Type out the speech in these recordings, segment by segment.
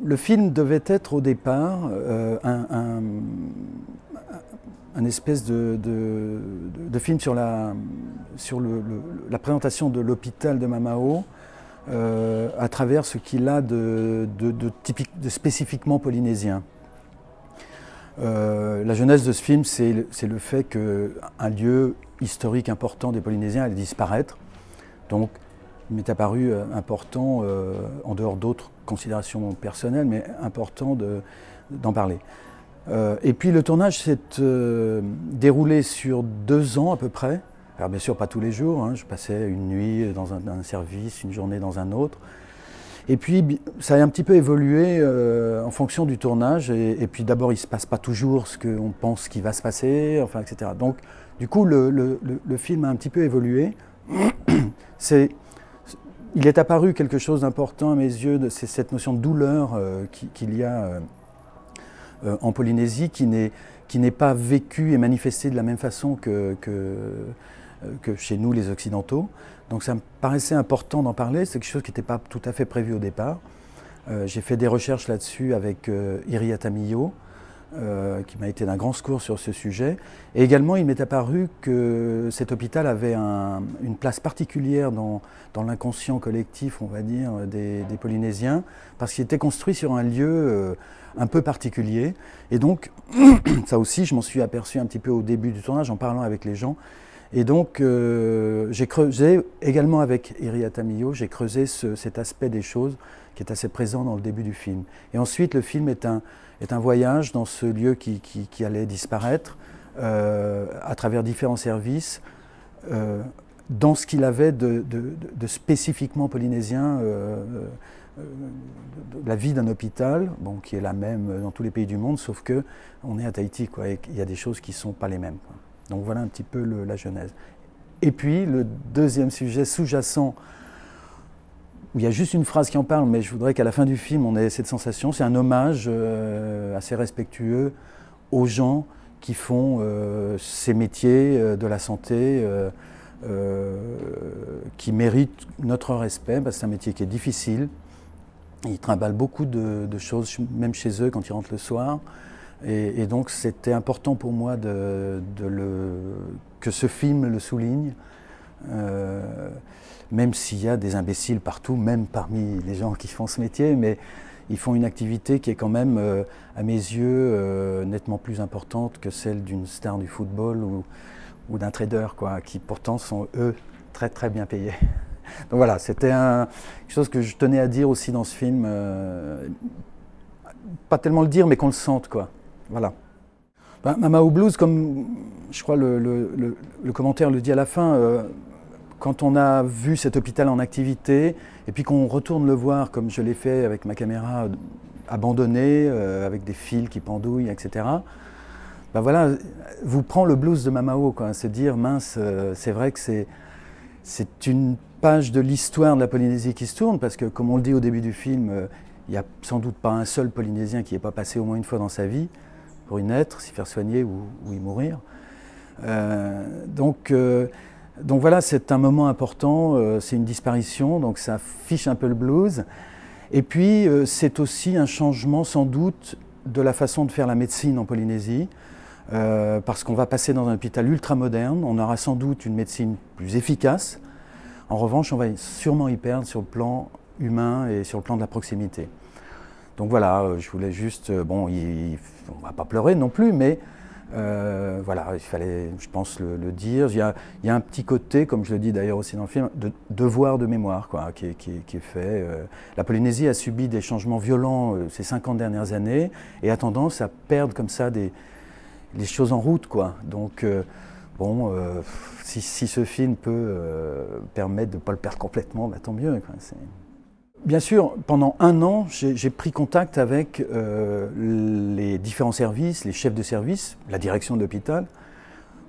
Le film devait être au départ un espèce de film sur la présentation de l'hôpital de Mamao à travers ce qu'il a de spécifiquement polynésien. La genèse de ce film, c'est le fait qu'un lieu historique important des Polynésiens allait disparaître. Donc, il m'est apparu important, en dehors d'autres considérations personnelles, mais important d'en parler. Et puis le tournage s'est déroulé sur 2 ans à peu près. Alors bien sûr pas tous les jours, hein. Je passais une nuit dans un service, une journée dans un autre. Et puis ça a un petit peu évolué en fonction du tournage. Et puis d'abord il ne se passe pas toujours ce qu'on pense qu'il va se passer, enfin, etc. Donc du coup le film a un petit peu évolué. Il est apparu quelque chose d'important à mes yeux, c'est cette notion de douleur qu'il y a en Polynésie, qui n'est pas vécue et manifestée de la même façon que chez nous les Occidentaux. Donc ça me paraissait important d'en parler, c'est quelque chose qui n'était pas tout à fait prévu au départ. J'ai fait des recherches là-dessus avec Iriata Millo, qui m'a été d'un grand secours sur ce sujet. Et également, il m'est apparu que cet hôpital avait une place particulière dans l'inconscient collectif, on va dire, des Polynésiens, parce qu'il était construit sur un lieu un peu particulier. Et donc, ça aussi, je m'en suis aperçu un petit peu au début du tournage, en parlant avec les gens. Et donc, j'ai creusé, également avec Iriata Millo, j'ai creusé cet aspect des choses qui est assez présent dans le début du film. Et ensuite, le film est un voyage dans ce lieu qui allait disparaître à travers différents services, dans ce qu'il avait de spécifiquement polynésien, la vie d'un hôpital, bon, qui est la même dans tous les pays du monde, sauf qu'on est à Tahiti, quoi, et il y a des choses qui ne sont pas les mêmes, quoi. Donc voilà un petit peu la genèse. Et puis le deuxième sujet sous-jacent, où il y a juste une phrase qui en parle, mais je voudrais qu'à la fin du film on ait cette sensation, c'est un hommage assez respectueux aux gens qui font ces métiers de la santé, qui méritent notre respect, parce que c'est un métier qui est difficile. Ils trimballent beaucoup de choses, même chez eux quand ils rentrent le soir. Et donc c'était important pour moi que ce film le souligne, même s'il y a des imbéciles partout, même parmi les gens qui font ce métier, mais ils font une activité qui est quand même, à mes yeux, nettement plus importante que celle d'une star du football ou d'un trader, quoi, qui pourtant sont, eux, très très bien payés. Donc voilà, c'était quelque chose que je tenais à dire aussi dans ce film, pas tellement le dire, mais qu'on le sente, quoi. Voilà. Mamao Blues, comme je crois le commentaire le dit à la fin, quand on a vu cet hôpital en activité et puis qu'on retourne le voir comme je l'ai fait avec ma caméra abandonnée, avec des fils qui pendouillent, etc., ben voilà, vous prend le blues de Mamao, quoi, se dire mince, c'est vrai que c'est une page de l'histoire de la Polynésie qui se tourne, parce que comme on le dit au début du film, il n'y a sans doute pas un seul Polynésien qui n'est pas passé au moins une fois dans sa vie pour y naître, s'y faire soigner ou y mourir. Donc voilà, c'est un moment important, c'est une disparition, donc ça fiche un peu le blues. Et puis c'est aussi un changement sans doute de la façon de faire la médecine en Polynésie, parce qu'on va passer dans un hôpital ultra moderne, on aura sans doute une médecine plus efficace. En revanche, on va sûrement y perdre sur le plan humain et sur le plan de la proximité. Donc voilà, je voulais juste, bon, on ne va pas pleurer non plus, mais voilà, il fallait, je pense, le dire. Il y a un petit côté, comme je le dis d'ailleurs aussi dans le film, de devoir de mémoire, quoi, qui est fait. La Polynésie a subi des changements violents ces 50 dernières années et a tendance à perdre comme ça les choses en route, quoi. Donc bon, si ce film peut permettre de ne pas le perdre complètement, bah, tant mieux, quoi. Bien sûr, pendant 1 an, j'ai pris contact avec les différents services, les chefs de service, la direction de l'hôpital,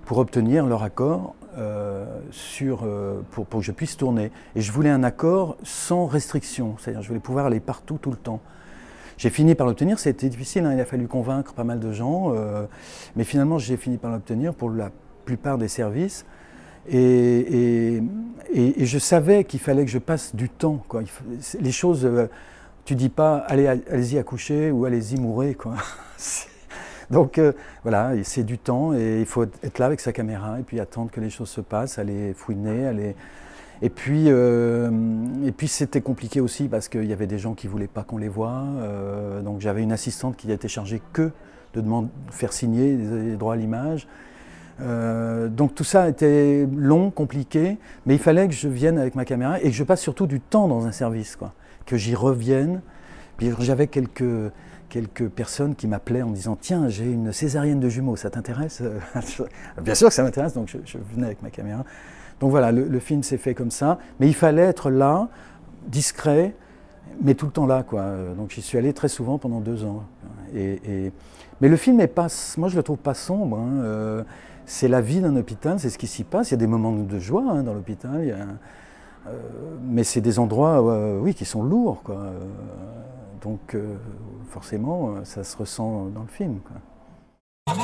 pour obtenir leur accord pour que je puisse tourner. Et je voulais un accord sans restriction, c'est-à-dire je voulais pouvoir aller partout tout le temps. J'ai fini par l'obtenir, c'était difficile, hein, il a fallu convaincre pas mal de gens, mais finalement j'ai fini par l'obtenir pour la plupart des services. Et je savais qu'il fallait que je passe du temps, quoi. Les choses, tu dis pas allez-y accoucher ou allez-y mourir, quoi. Donc voilà, c'est du temps et il faut être là avec sa caméra et puis attendre que les choses se passent, aller fouiner, aller... Et puis c'était compliqué aussi parce qu'il y avait des gens qui ne voulaient pas qu'on les voie. Donc j'avais une assistante qui était chargée que de faire signer les droits à l'image. Donc tout ça était long, compliqué, mais il fallait que je vienne avec ma caméra et que je passe surtout du temps dans un service, quoi. Que j'y revienne. Puis j'avais quelques personnes qui m'appelaient en me disant « Tiens, j'ai une césarienne de jumeaux, ça t'intéresse ?» Bien sûr que ça m'intéresse, donc je venais avec ma caméra. Donc voilà, le film s'est fait comme ça, mais il fallait être là, discret, mais tout le temps là, quoi. Donc j'y suis allé très souvent pendant 2 ans. Mais le film est pas, moi je le trouve pas sombre, hein. C'est la vie d'un hôpital, c'est ce qui s'y passe. Il y a des moments de joie, hein, dans l'hôpital, mais c'est des endroits, oui, qui sont lourds, quoi. Donc forcément, ça se ressent dans le film, quoi.